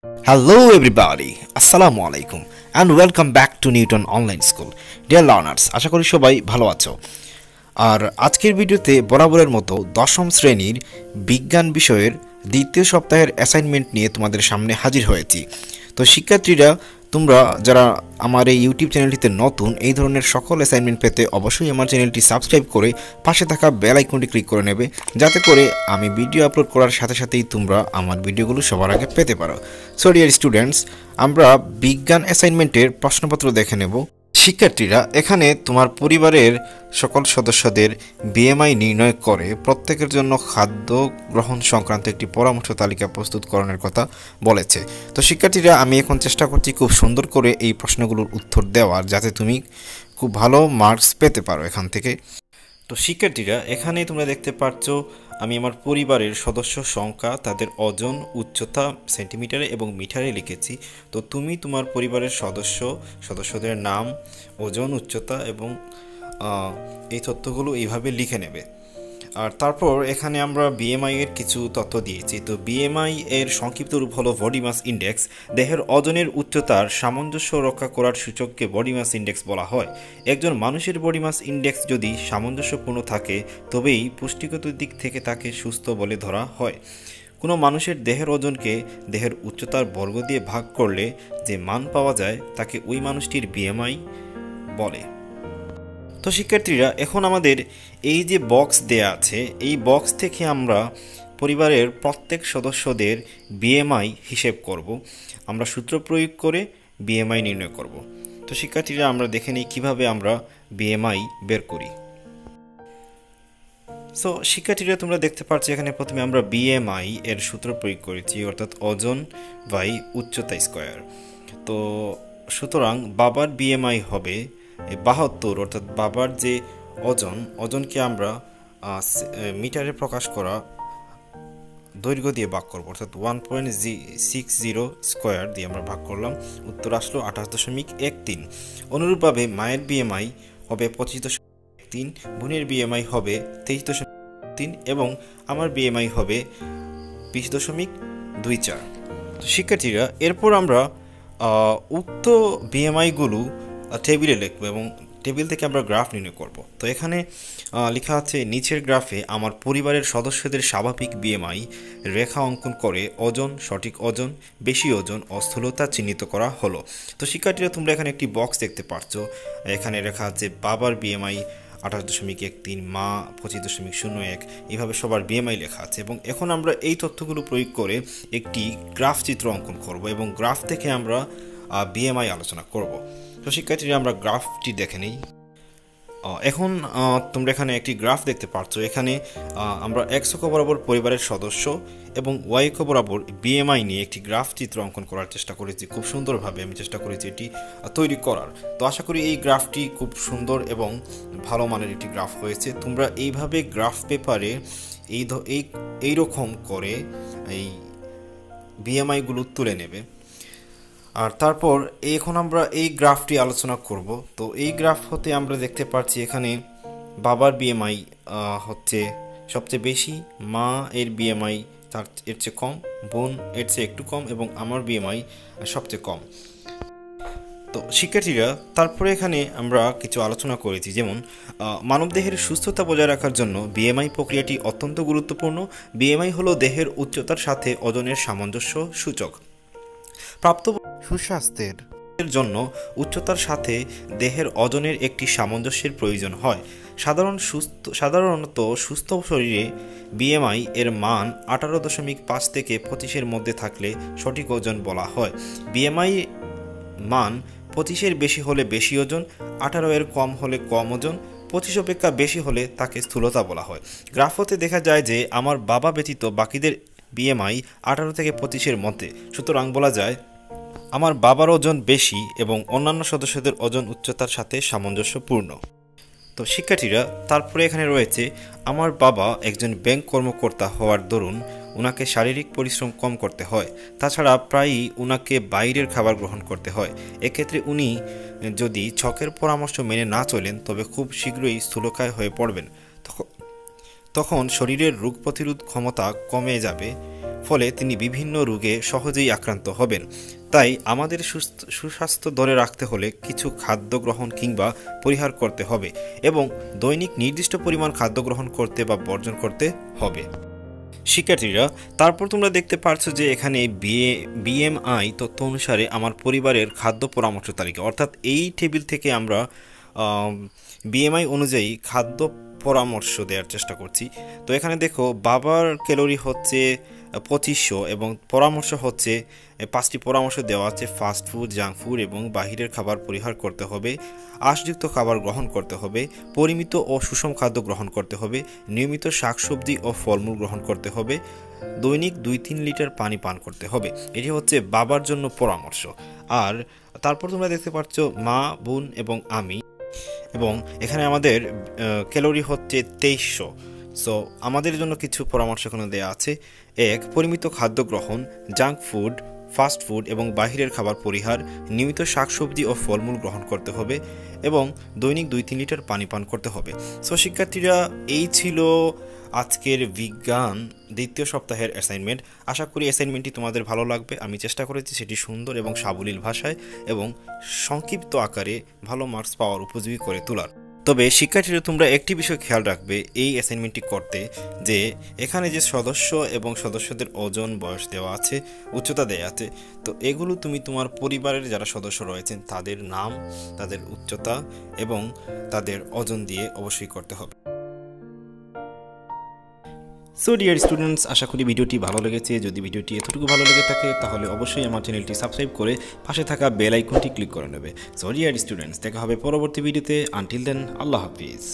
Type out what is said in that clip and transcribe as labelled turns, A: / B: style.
A: Hello everybody, Assalamu alaikum and welcome back to Newton Online School. Dear learners, আশা করি সবাই ভালো আছো। আর আজকের ভিডিওতে বরাবরের মতো দশম শ্রেণীর বিজ্ঞান বিষয়ের দ্বিতীয় সপ্তাহের অ্যাসাইনমেন্ট নিয়ে তোমাদের সামনে হাজির হয়েছি। তো শিক্ষার্থীরা, তোমরা যারা আমার এই ইউটিউব চ্যানেলটিতে নতুন, এই ধরনের সকল অ্যাসাইনমেন্ট পেতে অবশ্যই আমার চ্যানেলটি সাবস্ক্রাইব করে পাশে থাকা বেল আইকনটি ক্লিক করে নেবে, যাতে করে আমি ভিডিও আপলোড করার সাথে সাথেই তোমরা আমার ভিডিওগুলো সবার আগে পেতে পারো। সো ডিয়ার স্টুডেন্টস, আমরা বিজ্ঞান অ্যাসাইনমেন্টের প্রশ্নপত্র দেখে নেব। শিক্ষার্থীরা, এখানে তোমার পরিবারের সকল সদস্যদের বিএমআই নির্ণয় করে প্রত্যেকের জন্য খাদ্য গ্রহণ সংক্রান্ত একটি পরামর্শ তালিকা প্রস্তুতকরণের কথা বলেছে। তো শিক্ষার্থীরা, আমি এখন চেষ্টা করছি খুব সুন্দর করে এই প্রশ্নগুলোর উত্তর দেওয়ার, যাতে তুমি খুব ভালো মার্কস পেতে পারো এখান থেকে। তো শিক্ষার্থীরা, এখানে তোমরা দেখতে পাচ্ছ আমি আমার পরিবারের সদস্য সংখ্যা, তাদের ওজন, উচ্চতা সেন্টিমিটারে এবং মিটারে লিখেছি। তো তুমি তোমার পরিবারের সদস্যদের নাম, ওজন, উচ্চতা এবং এই তথ্যগুলো এইভাবে লিখে নেবে। আর তারপর এখানে আমরা বিএমআই এর কিছু তথ্য দিয়েছি। তো বিএমআই এর সংক্ষিপ্ত রূপ হলো বডি মাস ইন্ডেক্স। দেহের ওজনের উচ্চতার সামঞ্জস্য রক্ষা করার সূচককে বডি মাস ইন্ডেক্স বলা হয়। একজন মানুষের বডি মাস ইন্ডেক্স যদি সামঞ্জস্যপূর্ণ থাকে, তবেই পুষ্টিগত দিক থেকে তাকে সুস্থ বলে ধরা হয়। কোনো মানুষের দেহের ওজনকে দেহের উচ্চতার বর্গ দিয়ে ভাগ করলে যে মান পাওয়া যায়, তাকে ওই মানুষটির বিএমআই বলে। তো শিক্ষার্থীরা, এখন আমাদের এই যে বক্স দেয়া আছে, এই বক্স থেকে আমরা পরিবারের প্রত্যেক সদস্যদের বিএমআই হিসেব করব। আমরা সূত্র প্রয়োগ করে বিএমআই নির্ণয় করব। তো শিক্ষার্থীরা, আমরা দেখে নিই কীভাবে আমরা বিএমআই বের করি। সো শিক্ষার্থীরা, তোমরা দেখতে পাচ্ছ এখানে প্রথমে আমরা বিএমআই এর সূত্র প্রয়োগ করেছি, অর্থাৎ ওজন বাই উচ্চতা স্কোয়ার। তো সুতরাং বাবার বিএমআই হবে 72, অর্থাৎ বাবার যে ওজনকে আমরা মিটারে প্রকাশ করা দৈর্ঘ্য দিয়ে ভাগ করবো, অর্থাৎ 1.60 স্কোয়ার দিয়ে আমরা ভাগ করলাম, উত্তর আসলো 28.13। অনুরূপভাবে মায়ের বিএমআই হবে 25.13, বোনের বিএমআই হবে 23.3 এবং আমার বিএমআই হবে 20.24। শিক্ষার্থীরা, এরপর আমরা উক্ত বিএমআইগুলো টেবিলে লিখব এবং টেবিল থেকে আমরা গ্রাফ নির্ণয় করব। তো এখানে লেখা আছে, নিচের গ্রাফে আমার পরিবারের সদস্যদের স্বাভাবিক বিএমআই রেখা অঙ্কন করে ওজন, সঠিক ওজন, বেশি ওজন ও স্থূলতা চিহ্নিত করা হলো। তো শিক্ষার্থীরা, তোমরা এখানে একটি বক্স দেখতে পাচ্ছ। এখানে লেখা আছে বাবার বিএমআই 28.13, মা 25.01, এইভাবে সবার বিএমআই লেখা আছে। এবং এখন আমরা এই তথ্যগুলো প্রয়োগ করে একটি গ্রাফ চিত্র অঙ্কন করব এবং গ্রাফ থেকে আমরা বিএমআই আলোচনা করব। তো শিক্ষার্থীরা, আমরা গ্রাফটি দেখে নিই। এখন তোমরা এখানে একটি গ্রাফ দেখতে পাচ্ছ। এখানে আমরা এক্স অক্ষ বরাবর পরিবারের সদস্য এবং ওয়াই অক্ষ বরাবর বিএমআই নিয়ে একটি গ্রাফ চিত্র অঙ্কন করার চেষ্টা করেছি। খুব সুন্দরভাবে আমি চেষ্টা করেছি এটি তৈরি করার। তো আশা করি এই গ্রাফটি খুব সুন্দর এবং ভালো মানের একটি গ্রাফ হয়েছে। তোমরা এইভাবে গ্রাফ পেপারে এইরকম করে এই বিএমআইগুলো তুলে নেবে। আর তারপর এখন আমরা এই গ্রাফটি আলোচনা করব। তো এই গ্রাফ হতে আমরা দেখতে পাচ্ছি এখানে বাবার বিএমআই হচ্ছে সবচেয়ে বেশি, মা এর বিএমআই এর চেয়ে কম, বোন এর চেয়ে একটু কম এবং আমার বিএমআই সবচেয়ে কম। তো শিক্ষার্থীরা, তারপরে এখানে আমরা কিছু আলোচনা করেছি, যেমন মানবদেহের সুস্থতা বজায় রাখার জন্য বিএমআই প্রক্রিয়াটি অত্যন্ত গুরুত্বপূর্ণ। বিএমআই হলো দেহের উচ্চতার সাথে ওজনের সামঞ্জস্য সূচক। প্রাপ্ত সুস্বাস্থ্যের জন্য উচ্চতার সাথে দেহের ওজনের একটি সামঞ্জস্যের প্রয়োজন হয়। সাধারণত সুস্থ শরীরে বিএমআই এর মান 18.5 থেকে 25-এর মধ্যে থাকলে সঠিক ওজন বলা হয়। বিএমআই মান 25-এর বেশি হলে বেশি ওজন, 18-এর কম হলে কম ওজন, 25 অপেক্ষা বেশি হলে তাকে স্থূলতা বলা হয়। গ্রাফ হতে দেখা যায় যে আমার বাবা ব্যতীত বাকিদের বিএমআই 18 থেকে 25-এর মধ্যে। সুতরাং বলা যায় আমার বাবার ওজন বেশি এবং অন্যান্য সদস্যদের ওজন উচ্চতার সাথে সামঞ্জস্যপূর্ণ। তো শিক্ষার্থীরা, তারপরে এখানে রয়েছে আমার বাবা একজন ব্যাংক কর্মকর্তা হওয়ার দরুন ওনাকে শারীরিক পরিশ্রম কম করতে হয়। তাছাড়া প্রায়ই ওনাকে বাইরের খাবার গ্রহণ করতে হয়। এক্ষেত্রে উনি যদি ছকের পরামর্শ মেনে না চলেন, তবে খুব শীঘ্রই স্থূলকায় হয়ে পড়বেন। তখন শরীরের রোগ প্রতিরোধ ক্ষমতা কমে যাবে, ফলে তিনি বিভিন্ন রোগে সহজেই আক্রান্ত হবেন। তাই আমাদের সুস্বাস্থ্য ধরে রাখতে হলে কিছু খাদ্য গ্রহণ কিংবা পরিহার করতে হবে এবং দৈনিক নির্দিষ্ট পরিমাণ খাদ্য গ্রহণ করতে বা বর্জন করতে হবে। শিক্ষার্থীরা, তারপর তোমরা দেখতে পারছো যে এখানে বিএমআই তথ্য অনুসারে আমার পরিবারের খাদ্য পরামর্শ তালিকা, অর্থাৎ এই টেবিল থেকে আমরা বিএমআই অনুযায়ী খাদ্য পরামর্শ দেওয়ার চেষ্টা করছি। তো এখানে দেখো, বাবার ক্যালোরি হচ্ছে 2500 এবং পরামর্শ হচ্ছে 5টি পরামর্শ দেওয়া আছে। ফাস্ট ফুড, জাঙ্ক ফুড এবং বাহিরের খাবার পরিহার করতে হবে, আঁশযুক্ত খাবার গ্রহণ করতে হবে, পরিমিত ও সুষম খাদ্য গ্রহণ করতে হবে, নিয়মিত শাকসবজি ও ফলমূল গ্রহণ করতে হবে, দৈনিক 2-3 লিটার পানি পান করতে হবে। এটি হচ্ছে বাবার জন্য পরামর্শ। আর তারপর তোমরা দেখতে পাচ্ছ মা, বোন এবং আমি, এবং এখানে আমাদের ক্যালোরি হচ্ছে 2300। সো আমাদের জন্য কিছু পরামর্শ এখানে দেওয়া আছে। 1. পরিমিত খাদ্য গ্রহণ, জাঙ্ক ফুড, ফাস্ট ফুড এবং বাহিরের খাবার পরিহার, নিয়মিত শাকসবজি ও ফলমূল গ্রহণ করতে হবে এবং দৈনিক 2-3 লিটার পানি পান করতে হবে। সো শিক্ষার্থীরা, এই ছিল আজকের বিজ্ঞান দ্বিতীয় সপ্তাহের অ্যাসাইনমেন্ট। আশা করি অ্যাসাইনমেন্টটি তোমাদের ভালো লাগবে। আমি চেষ্টা করেছি সেটি সুন্দর এবং সাবলীল ভাষায় এবং সংক্ষিপ্ত আকারে ভালো মার্কস পাওয়ার উপযোগী করে তোলার। তবে শিক্ষার্থীরা, তোমরা একটি বিষয় খেয়াল রাখবে এই অ্যাসাইনমেন্টটি করতে, যে এখানে যে সদস্য এবং সদস্যদের ওজন, বয়স দেওয়া আছে, উচ্চতা দেওয়া আছে, তো এগুলো তুমি তোমার পরিবারের যারা সদস্য রয়েছেন তাদের নাম, তাদের উচ্চতা এবং তাদের ওজন দিয়ে অবশ্যই করতে হবে। সো ডিয়ার স্টুডেন্টস, আশা করি ভিডিওটি ভালো লেগেছে। যদি ভিডিওটি এতটুকু ভালো লেগে থাকে তাহলে অবশ্যই আমার চ্যানেলটি সাবস্ক্রাইব করে পাশে থাকা বেল আইকনটি ক্লিক করে নেবে। সো ডিয়ার স্টুডেন্টস, দেখা হবে পরবর্তী ভিডিওতে। আনটিল দেন, আল্লাহ হাফিজ।